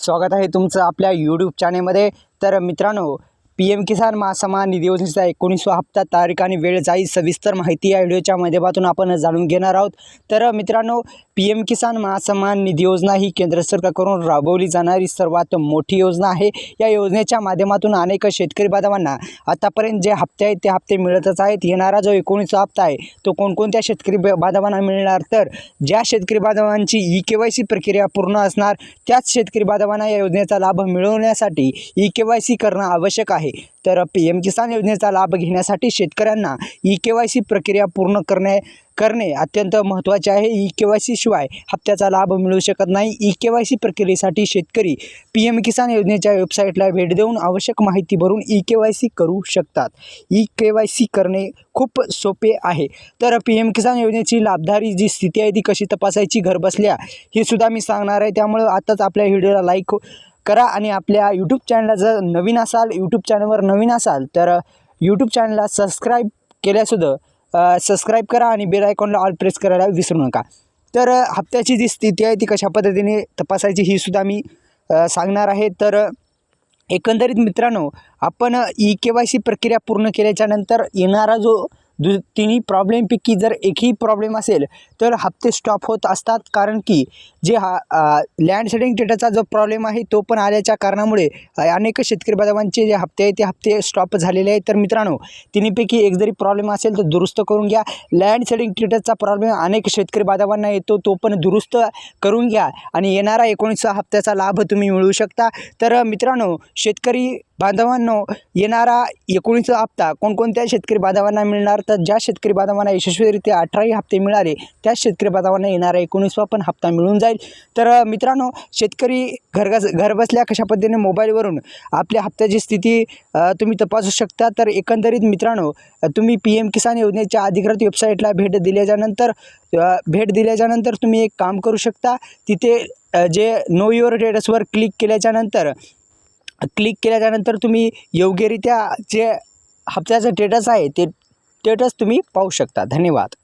स्वागत आहे तुमचं आपल्या यूट्यूब चॅनलमध्ये। तर मित्रांनो, PM किसान महासन्मान निधी योजनेचा 19वा हप्ता तारीख आणि वेळ जाईल सविस्तर माहिती या व्हिडिओच्या माध्यमातून आपण जाणून घेणार आहोत। तर मित्रांनो, PM किसान महासन्मान निधी योजना ही केंद्र सरकारकडून राबवली जाणारी सर्वात मोठी योजना आहे। या योजनेच्या माध्यमातून अनेक शेतकरी बांधवांना आतापर्यंत जे हप्ते आहेत ते हप्ते मिळतच आहेत। येणारा जो 19वा हप्ता आहे तो कोणकोणत्या शेतकरी बांधवांना मिळणार, तर ज्या शेतकरी बांधवांची EKYC प्रक्रिया पूर्ण असणार त्याच शेतकरी बांधवांना या योजनेचा लाभ मिळवण्यासाठी EKYC करणं आवश्यक आहे। तर PM किसान योजनेचा लाभ घेण्यासाठी शेतकऱ्यांना EKYC प्रक्रिया पूर्ण करणे अत्यंत महत्त्वाचे आहे। EKYC शिवाय हप्त्याचा लाभ मिळू शकत नाही। EKYC प्रक्रियेसाठी शेतकरी PM किसान योजनेच्या वेबसाईटला भेट देऊन आवश्यक माहिती भरून EKYC करू शकतात। EKYC करणे खूप सोपे आहे। तर PM किसान योजनेची लाभधारी जी स्थिती आहे ती कशी तपासायची घर बसल्या हे सुद्धा मी सांगणार आहे। त्यामुळे आताच आपल्या व्हिडिओला लाईक करा आणि आपल्या यूट्यूब चॅनलला जर नवीन असाल, यूट्यूब चॅनलवर नवीन असाल तर यूट्यूब चॅनलला सबस्क्राईब केल्यासुद्धा सबस्क्राईब करा आणि बेल आयकॉनला ऑल प्रेस करायला विसरू नका। तर हप्त्याची जी स्थिती आहे ती कशा पद्धतीने तपासायची ही सुद्धा मी सांगणार आहे। तर एकंदरीत मित्रांनो, आपण EKYC प्रक्रिया पूर्ण केल्याच्या नंतर येणारा जो तिन्ही प्रॉब्लेमपैकी जर एकही प्रॉब्लेम असेल तर हप्ते स्टॉप होत असतात। कारण की जे लँड सेटिंग डेटाचा जो प्रॉब्लेम आहे तो पण आल्याच्या कारणामुळे अनेक शेतकरी बांधवांचे जे हप्ते आहेत ते हप्ते स्टॉप झालेले आहेत। तर मित्रांनो, तिन्हीपैकी एक जरी प्रॉब्लेम असेल तर दुरुस्त करून घ्या। लँड सेटिंग डेटाचा प्रॉब्लेम अनेक शेतकरी बांधवांना येतो, तो पण दुरुस्त करून घ्या आणि येणारा 19वा हप्त्याचा लाभ तुम्ही मिळवू शकता। तर मित्रांनो, शेतकरी बांधवांनो, येणारा 19वा हप्ता कोणकोणत्या शेतकरी बांधवांना मिळणार, तर ज्या शेतकरी बांधवांना यशस्वीरित्या 18 हप्ते मिळाले त्याच शेतकरी बांधवांना येणारा 19वा पण हप्ता मिळून जाईल। तर मित्रांनो, शेतकरी घर बसल्या कशा पद्धतीने मोबाईलवरून आपल्या हप्त्याची स्थिती तुम्ही तपासू शकता। तर एकंदरीत मित्रांनो, तुम्ही PM किसान योजनेच्या अधिकृत वेबसाईटला भेट दिल्याच्यानंतर तुम्ही एक काम करू शकता। तिथे जे नो युअर स्टेटसवर क्लिक केल्याच्यानंतर तुम्ही योग्यरित्या जे हप्त्याचं स्टेटस आहे ते स्टेटस तुम्ही पाहू शकता। धन्यवाद।